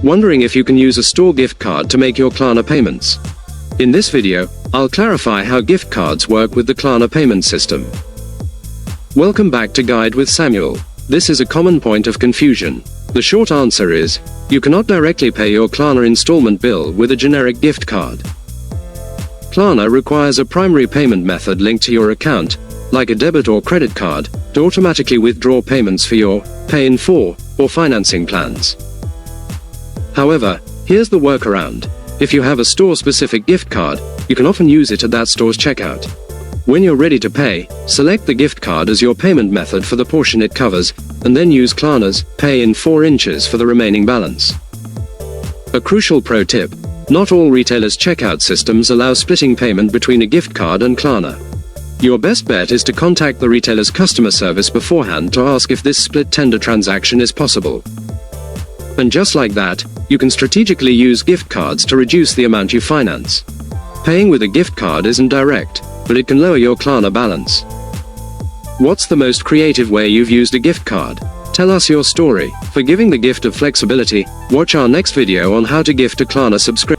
Wondering if you can use a store gift card to make your Klarna payments? In this video, I'll clarify how gift cards work with the Klarna payment system. Welcome back to Guide with Samuel. This is a common point of confusion. The short answer is, you cannot directly pay your Klarna installment bill with a generic gift card. Klarna requires a primary payment method linked to your account, like a debit or credit card, to automatically withdraw payments for your Pay in 4 or financing plans. However, here's the workaround. If you have a store-specific gift card, you can often use it at that store's checkout. When you're ready to pay, select the gift card as your payment method for the portion it covers, and then use Klarna's Pay in 4 inches for the remaining balance. A crucial pro tip: not all retailers' checkout systems allow splitting payment between a gift card and Klarna. Your best bet is to contact the retailer's customer service beforehand to ask if this split tender transaction is possible. And just like that, you can strategically use gift cards to reduce the amount you finance. Paying with a gift card isn't direct, but it can lower your Klarna balance. What's the most creative way you've used a gift card? Tell us your story. For giving the gift of flexibility, watch our next video on how to gift a Klarna subscription.